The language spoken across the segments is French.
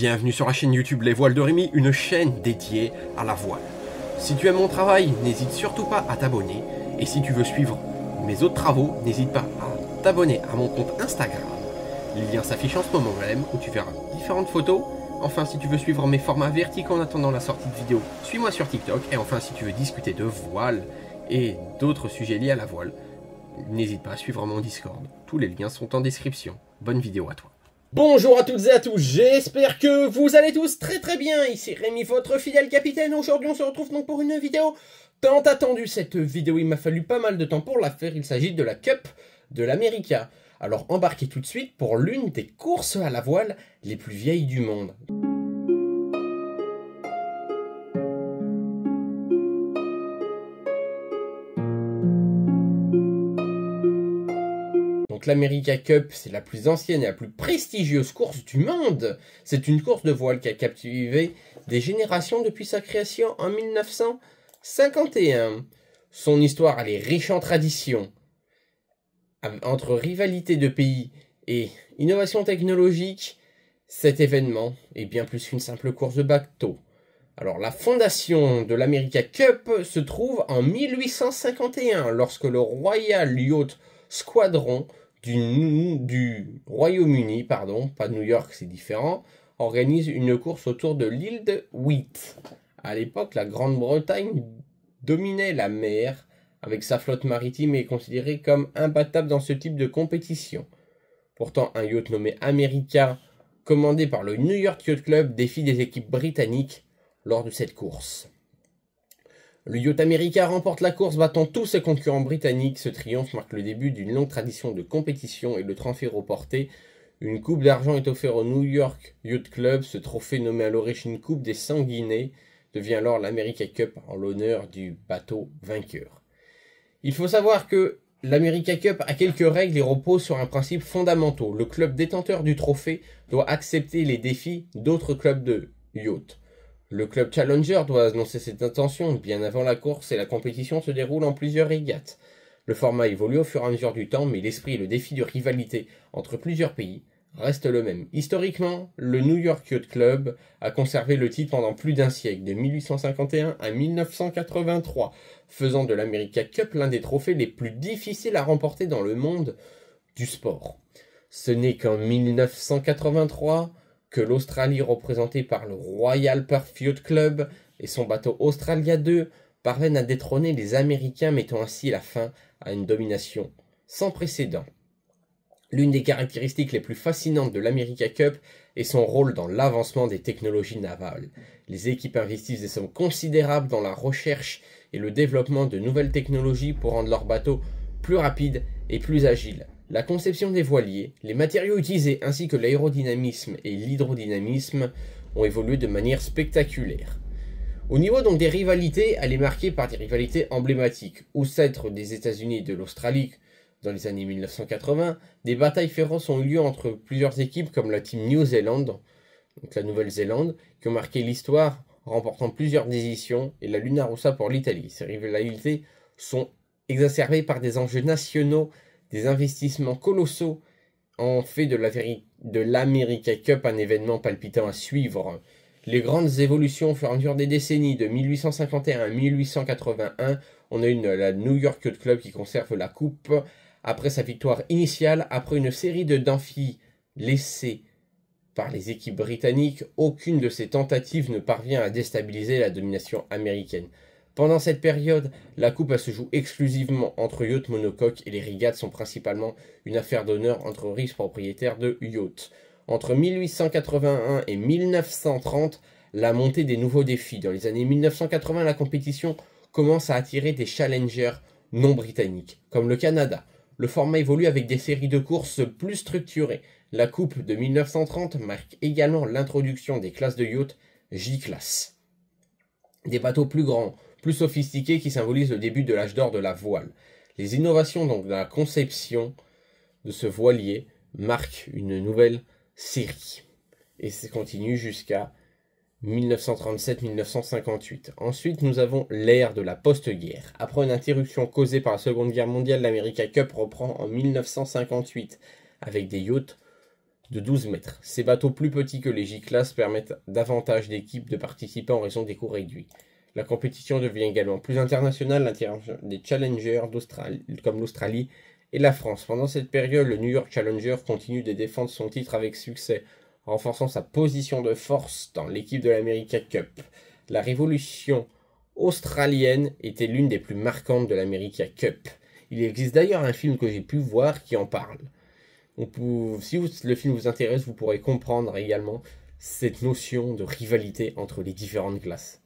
Bienvenue sur la chaîne YouTube Les Voiles de Rémi, une chaîne dédiée à la voile. Si tu aimes mon travail, n'hésite surtout pas à t'abonner. Et si tu veux suivre mes autres travaux, n'hésite pas à t'abonner à mon compte Instagram. Le lien s'affiche en ce moment même où tu verras différentes photos. Enfin, si tu veux suivre mes formats verticaux en attendant la sortie de vidéo, suis-moi sur TikTok. Et enfin, si tu veux discuter de voile et d'autres sujets liés à la voile, n'hésite pas à suivre mon Discord. Tous les liens sont en description. Bonne vidéo à toi. Bonjour à toutes et à tous, j'espère que vous allez tous très bien, ici Rémi, votre fidèle capitaine. Aujourd'hui on se retrouve donc pour une vidéo tant attendue. Cette vidéo, il m'a fallu pas mal de temps pour la faire, il s'agit de la Cup de l'America. Alors embarquez tout de suite pour l'une des courses à la voile les plus vieilles du monde. Donc l'America Cup, c'est la plus ancienne et la plus prestigieuse course du monde. C'est une course de voile qui a captivé des générations depuis sa création en 1951. Son histoire, elle est riche en traditions. Entre rivalité de pays et innovation technologique, cet événement est bien plus qu'une simple course de bateau. Alors la fondation de l'America Cup se trouve en 1851, lorsque le Royal Yacht Squadron du Royaume-Uni, pas de New York, c'est différent, organise une course autour de l'île de Wight. À l'époque, la Grande-Bretagne dominait la mer avec sa flotte maritime et est considérée comme imbattable dans ce type de compétition. Pourtant, un yacht nommé America, commandé par le New York Yacht Club, défie des équipes britanniques lors de cette course. Le Yacht America remporte la course, battant tous ses concurrents britanniques. Ce triomphe marque le début d'une longue tradition de compétition et le trophée reporté. Une coupe d'argent est offerte au New York Yacht Club. Ce trophée, nommé à l'origine Coupe des Sanguinés, devient alors l'America Cup en l'honneur du bateau vainqueur. Il faut savoir que l'America Cup a quelques règles et repose sur un principe fondamental. Le club détenteur du trophée doit accepter les défis d'autres clubs de yacht. Le club Challenger doit annoncer cette intention bien avant la course et la compétition se déroule en plusieurs régates. Le format évolue au fur et à mesure du temps, mais l'esprit et le défi de rivalité entre plusieurs pays restent le même. Historiquement, le New York Yacht Club a conservé le titre pendant plus d'un siècle, de 1851 à 1983, faisant de l'America Cup l'un des trophées les plus difficiles à remporter dans le monde du sport. Ce n'est qu'en 1983 que l'Australie, représentée par le Royal Perth Yacht Club et son bateau Australia 2, parviennent à détrôner les Américains, mettant ainsi la fin à une domination sans précédent. L'une des caractéristiques les plus fascinantes de l'America Cup est son rôle dans l'avancement des technologies navales. Les équipes investissent des sommes considérables dans la recherche et le développement de nouvelles technologies pour rendre leurs bateaux plus rapides et plus agiles. La conception des voiliers, les matériaux utilisés ainsi que l'aérodynamisme et l'hydrodynamisme ont évolué de manière spectaculaire. Au niveau donc des rivalités, elle est marquée par des rivalités emblématiques. Outre des États-Unis et de l'Australie dans les années 1980, des batailles féroces ont eu lieu entre plusieurs équipes comme la Team New Zealand, donc la Nouvelle-Zélande, qui ont marqué l'histoire remportant plusieurs éditions, et la Luna Rossa pour l'Italie. Ces rivalités sont exacerbées par des enjeux nationaux, des investissements colossaux en fait de l'America Cup un événement palpitant à suivre. Les grandes évolutions au fur et à mesure des décennies, de 1851 à 1881, on a eu la New York Yacht Club qui conserve la coupe après sa victoire initiale. Après une série de défis laissés par les équipes britanniques, aucune de ces tentatives ne parvient à déstabiliser la domination américaine. Pendant cette période, la coupe se joue exclusivement entre yachts monocoques et les régates sont principalement une affaire d'honneur entre riches propriétaires de yachts. Entre 1881 et 1930, la montée des nouveaux défis. Dans les années 1980, la compétition commence à attirer des challengers non britanniques, comme le Canada. Le format évolue avec des séries de courses plus structurées. La coupe de 1930 marque également l'introduction des classes de yacht J-class. Des bateaux plus grands, plus sophistiqués qui symbolisent le début de l'âge d'or de la voile. Les innovations donc dans la conception de ce voilier marquent une nouvelle série. Et ça continue jusqu'à 1937-1958. Ensuite, nous avons l'ère de la post-guerre. Après une interruption causée par la Seconde Guerre mondiale, l'America Cup reprend en 1958 avec des yachts de 12 mètres. Ces bateaux plus petits que les J-Class permettent davantage d'équipes de participer en raison des coûts réduits. La compétition devient également plus internationale, l'interaction des challengers comme l'Australie et la France. Pendant cette période, le New York Challenger continue de défendre son titre avec succès, renforçant sa position de force dans l'équipe de l'America Cup. La révolution australienne était l'une des plus marquantes de l'America Cup. Il existe d'ailleurs un film que j'ai pu voir qui en parle. Si le film vous intéresse, vous pourrez comprendre également cette notion de rivalité entre les différentes classes.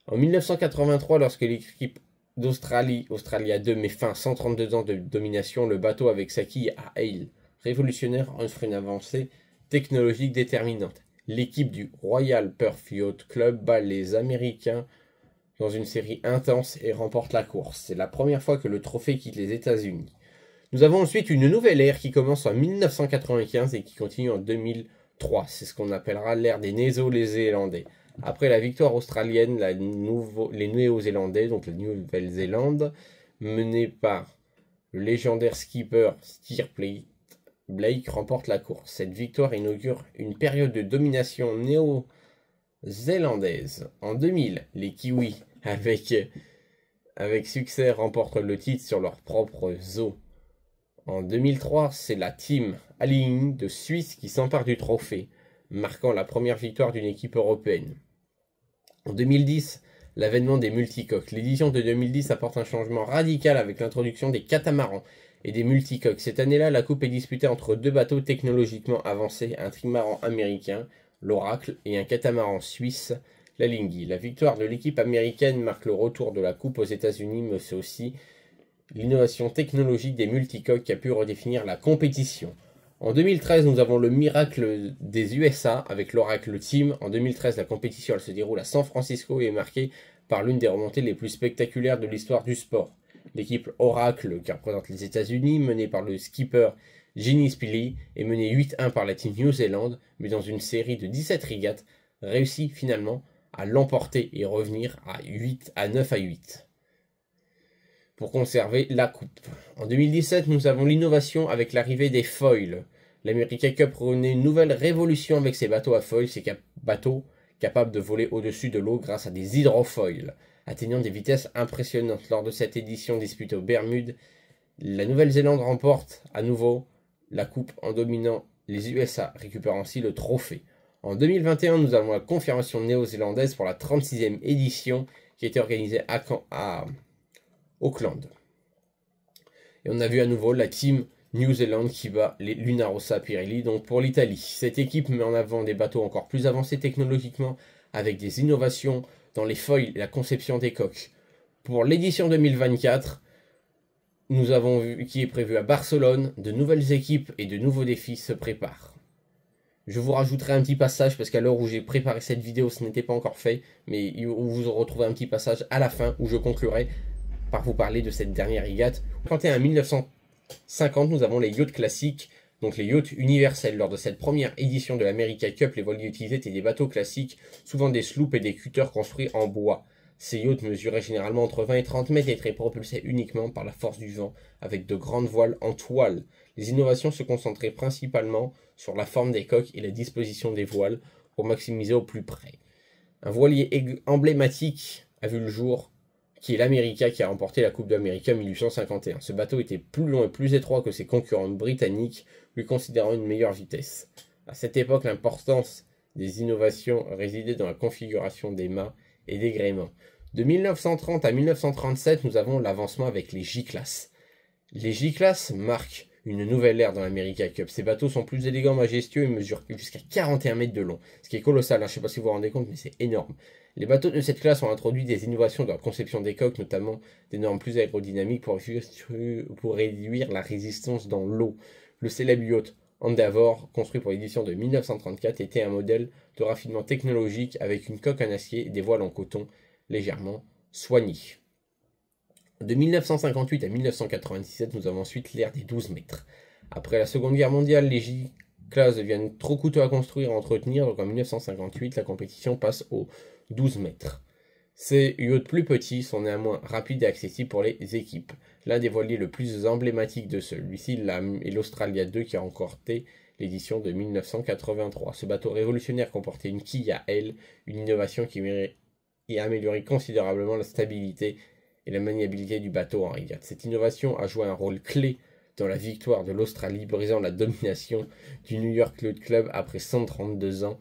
En 1983, lorsque l'équipe d'Australie, Australia 2, met fin à 132 ans de domination, le bateau avec sa quille à Hale, révolutionnaire, offre une avancée technologique déterminante. L'équipe du Royal Perth Yacht Club bat les Américains dans une série intense et remporte la course. C'est la première fois que le trophée quitte les États-Unis. Nous avons ensuite une nouvelle ère qui commence en 1995 et qui continue en 2003. C'est ce qu'on appellera l'ère des Néo-Zélandais. Après la victoire australienne, les Néo-Zélandais, donc la Nouvelle-Zélande, menée par le légendaire skipper Stir Blake, remporte la course. Cette victoire inaugure une période de domination néo-zélandaise. En 2000, les Kiwis, avec succès, remportent le titre sur leur propre eaux. En 2003, c'est la team Alinghi de Suisse qui s'empare du trophée, marquant la première victoire d'une équipe européenne. En 2010, l'avènement des multicoques. L'édition de 2010 apporte un changement radical avec l'introduction des catamarans et des multicoques. Cette année-là, la coupe est disputée entre deux bateaux technologiquement avancés, un trimaran américain, l'Oracle, et un catamaran suisse, l'Alinghi. La victoire de l'équipe américaine marque le retour de la coupe aux États-Unis, mais c'est aussi l'innovation technologique des multicoques qui a pu redéfinir la compétition. En 2013, nous avons le miracle des USA avec l'Oracle Team. En 2013, la compétition elle se déroule à San Francisco et est marquée par l'une des remontées les plus spectaculaires de l'histoire du sport. L'équipe Oracle, qui représente les États-Unis, menée par le skipper Ginny Spilly, est menée 8-1 par la team New Zealand, mais dans une série de 17 régates, réussit finalement à l'emporter et revenir à 9-8. Pour conserver la coupe. En 2017, nous avons l'innovation avec l'arrivée des foils. L'America Cup renaît une nouvelle révolution avec ses bateaux à foils, ces bateaux capables de voler au-dessus de l'eau grâce à des hydrofoils, atteignant des vitesses impressionnantes. Lors de cette édition disputée aux Bermudes, la Nouvelle-Zélande remporte à nouveau la coupe en dominant les USA, récupérant ainsi le trophée. En 2021, nous avons la confirmation néo-zélandaise pour la 36e édition qui a été organisée à Auckland. Et on a vu à nouveau la team New Zealand qui bat les Lunarossa Pirelli, donc pour l'Italie. Cette équipe met en avant des bateaux encore plus avancés technologiquement avec des innovations dans les foils et la conception des coques. Pour l'édition 2024, nous avons vu qui est prévu à Barcelone, de nouvelles équipes et de nouveaux défis se préparent. Je vous rajouterai un petit passage parce qu'à l'heure où j'ai préparé cette vidéo, ce n'était pas encore fait, mais vous retrouvez un petit passage à la fin où je conclurai par vous parler de cette dernière régate. Quand en 1950, nous avons les yachts classiques, donc les yachts universels. Lors de cette première édition de l'America Cup, les voiliers utilisés étaient des bateaux classiques, souvent des sloops et des cutters construits en bois. Ces yachts mesuraient généralement entre 20 et 30 mètres et étaient propulsés uniquement par la force du vent, avec de grandes voiles en toile. Les innovations se concentraient principalement sur la forme des coques et la disposition des voiles pour maximiser au plus près. Un voilier emblématique a vu le jour, qui est l'America qui a remporté la Coupe d'Amérique en 1851. Ce bateau était plus long et plus étroit que ses concurrents britanniques, lui considérant une meilleure vitesse. À cette époque, l'importance des innovations résidait dans la configuration des mâts et des gréements. De 1930 à 1937, nous avons l'avancement avec les J-Class. Les J-Class marquent une nouvelle ère dans l'America Cup. Ces bateaux sont plus élégants, majestueux et mesurent jusqu'à 41 mètres de long, ce qui est colossal, hein. Je ne sais pas si vous vous rendez compte, mais c'est énorme. Les bateaux de cette classe ont introduit des innovations dans la conception des coques, notamment des normes plus aérodynamiques pour réduire la résistance dans l'eau. Le célèbre yacht Endeavour, construit pour l'édition de 1934, était un modèle de raffinement technologique avec une coque en acier et des voiles en coton légèrement soignées. De 1958 à 1997, nous avons ensuite l'ère des 12 mètres. Après la Seconde Guerre mondiale, les J-Class deviennent trop coûteux à construire et à entretenir, donc en 1958, la compétition passe aux 12 mètres. Ces yachts plus petits sont néanmoins rapides et accessibles pour les équipes. L'un des voiliers le plus emblématique de celui-ci est l'Australia 2 qui a remporté l'édition de 1983. Ce bateau révolutionnaire comportait une quille à aile, une innovation qui a amélioré considérablement la stabilité et la maniabilité du bateau en régate. Cette innovation a joué un rôle clé dans la victoire de l'Australie, brisant la domination du New York Yacht Club après 132 ans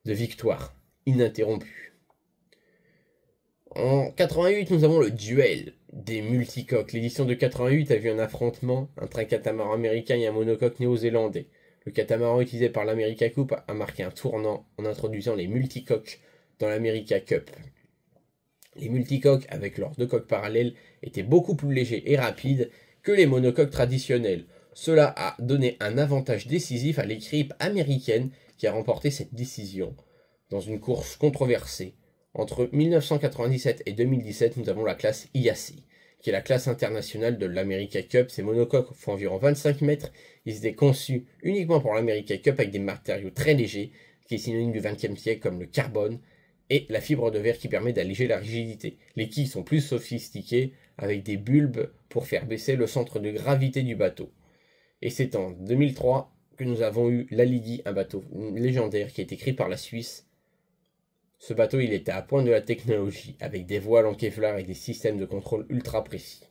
de victoire ininterrompue. En 88, nous avons le duel des multicoques. L'édition de 88 a vu un affrontement entre un catamaran américain et un monocoque néo-zélandais. Le catamaran utilisé par l'America Cup a marqué un tournant en introduisant les multicoques dans l'America Cup. Les multicoques, avec leurs deux coques parallèles, étaient beaucoup plus légers et rapides que les monocoques traditionnels. Cela a donné un avantage décisif à l'équipe américaine qui a remporté cette décision. Dans une course controversée, entre 1997 et 2017, nous avons la classe IAC, qui est la classe internationale de l'America Cup. Ces monocoques font environ 25 mètres. Ils étaient conçus uniquement pour l'America Cup avec des matériaux très légers, qui est synonyme du XXe siècle comme le carbone et la fibre de verre qui permet d'alléger la rigidité. Les quilles sont plus sophistiquées avec des bulbes pour faire baisser le centre de gravité du bateau. Et c'est en 2003 que nous avons eu l'Aligi, un bateau légendaire qui a été créé par la Suisse. Ce bateau, il était à pointe de la technologie, avec des voiles en Kevlar et des systèmes de contrôle ultra précis.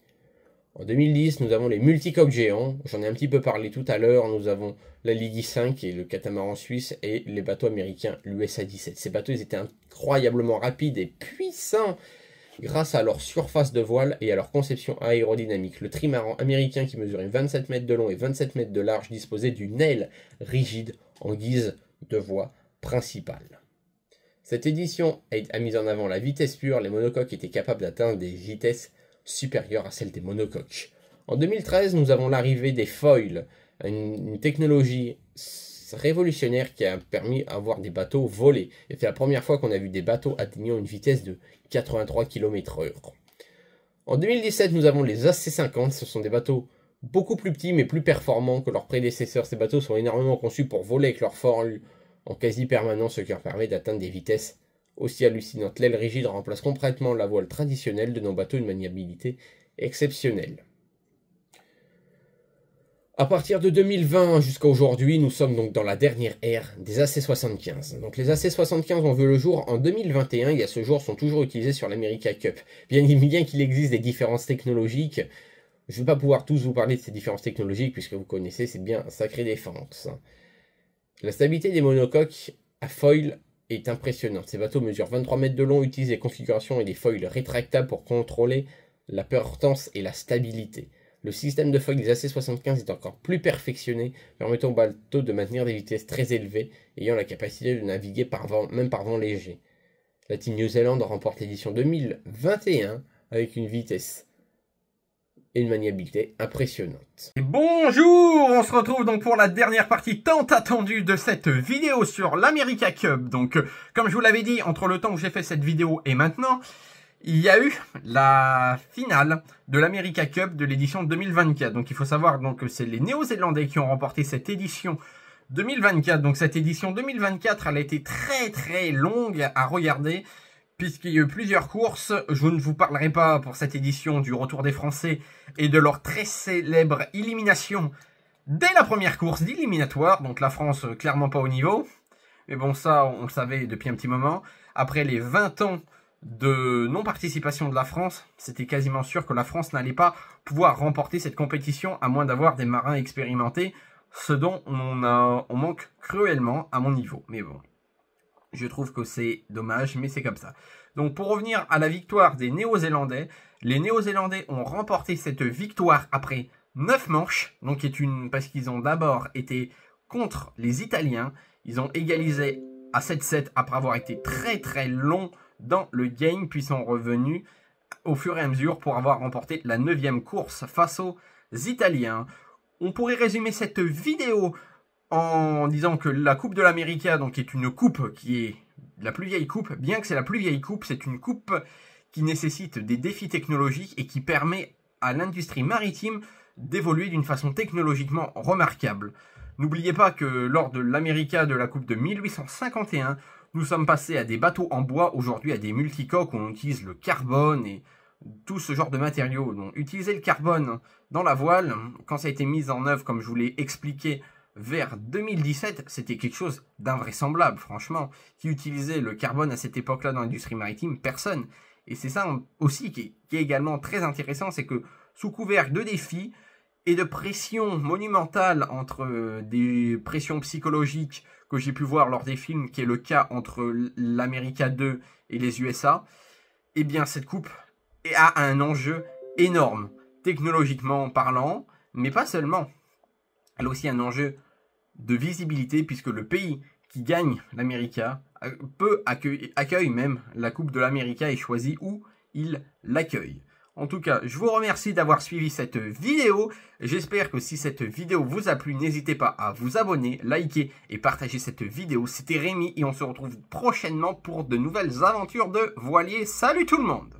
En 2010, nous avons les multicoques géants. J'en ai un petit peu parlé tout à l'heure. Nous avons la Ligi 5, qui est le catamaran suisse, et les bateaux américains, l'USA 17. Ces bateaux, ils étaient incroyablement rapides et puissants grâce à leur surface de voile et à leur conception aérodynamique. Le trimaran américain, qui mesurait 27 mètres de long et 27 mètres de large, disposait d'une aile rigide en guise de voie principale. Cette édition a mis en avant la vitesse pure. Les monocoques étaient capables d'atteindre des vitesses supérieures à celles des monocoques. En 2013, nous avons l'arrivée des foils, une technologie révolutionnaire qui a permis d'avoir des bateaux volés. C'est la première fois qu'on a vu des bateaux atteignant une vitesse de 83 km/h. En 2017, nous avons les AC50. Ce sont des bateaux beaucoup plus petits mais plus performants que leurs prédécesseurs. Ces bateaux sont énormément conçus pour voler avec leur foil en quasi-permanence, ce qui leur permet d'atteindre des vitesses aussi hallucinantes. L'aile rigide remplace complètement la voile traditionnelle de nos bateaux, une maniabilité exceptionnelle. À partir de 2020 jusqu'à aujourd'hui, nous sommes donc dans la dernière ère des AC75. Donc les AC75 ont vu le jour en 2021 et à ce jour sont toujours utilisés sur l'America Cup. Bien qu'il existe des différences technologiques, je ne vais pas pouvoir tous vous parler de ces différences technologiques puisque vous connaissez, c'est bien sacrée défense. La stabilité des monocoques à foil est impressionnante. Ces bateaux mesurent 23 mètres de long, utilisent des configurations et des foils rétractables pour contrôler la portance et la stabilité. Le système de foil des AC75 est encore plus perfectionné, permettant au bateau de maintenir des vitesses très élevées, ayant la capacité de naviguer même par vent léger. La Team New Zealand remporte l'édition 2021 avec une vitesse et une maniabilité impressionnante. Et bonjour, on se retrouve donc pour la dernière partie tant attendue de cette vidéo sur l'America Cup. Donc, comme je vous l'avais dit, entre le temps où j'ai fait cette vidéo et maintenant, il y a eu la finale de l'America Cup de l'édition 2024. Donc, il faut savoir donc, que c'est les Néo-Zélandais qui ont remporté cette édition 2024. Donc, cette édition 2024, elle a été très longue à regarder, puisqu'il y a eu plusieurs courses. Je ne vous parlerai pas pour cette édition du retour des Français et de leur très célèbre élimination dès la première course d'éliminatoire. Donc la France clairement pas au niveau. Mais bon, ça on le savait depuis un petit moment. Après les 20 ans de non-participation de la France, c'était quasiment sûr que la France n'allait pas pouvoir remporter cette compétition à moins d'avoir des marins expérimentés. Ce dont on manque cruellement à mon niveau. Mais bon. Je trouve que c'est dommage, mais c'est comme ça. Donc pour revenir à la victoire des Néo-Zélandais, les Néo-Zélandais ont remporté cette victoire après 9 manches, donc parce qu'ils ont d'abord été contre les Italiens. Ils ont égalisé à 7-7 après avoir été très long dans le game, puis sont revenus au fur et à mesure pour avoir remporté la 9e course face aux Italiens. On pourrait résumer cette vidéo en disant que la Coupe de l'America, donc est une coupe qui est la plus vieille coupe, bien que c'est la plus vieille coupe, c'est une coupe qui nécessite des défis technologiques et qui permet à l'industrie maritime d'évoluer d'une façon technologiquement remarquable. N'oubliez pas que lors de l'America de la Coupe de 1851, nous sommes passés à des bateaux en bois, aujourd'hui à des multicoques où on utilise le carbone et tout ce genre de matériaux. Donc, utiliser le carbone dans la voile, quand ça a été mis en œuvre, comme je vous l'ai expliqué vers 2017, c'était quelque chose d'invraisemblable, franchement. Qui utilisait le carbone à cette époque-là dans l'industrie maritime? Personne. Et c'est ça aussi qui est également très intéressant, c'est que sous couvercle de défis et de pression monumentale entre des pressions psychologiques que j'ai pu voir lors des films, qui est le cas entre l'America 2 et les USA, eh bien cette coupe a un enjeu énorme, technologiquement parlant, mais pas seulement. Elle a aussi un enjeu de visibilité, puisque le pays qui gagne l'America accueille même la Coupe de l'America et choisit où il l'accueille. En tout cas, je vous remercie d'avoir suivi cette vidéo. J'espère que si cette vidéo vous a plu, n'hésitez pas à vous abonner, liker et partager cette vidéo. C'était Rémi et on se retrouve prochainement pour de nouvelles aventures de voilier. Salut tout le monde!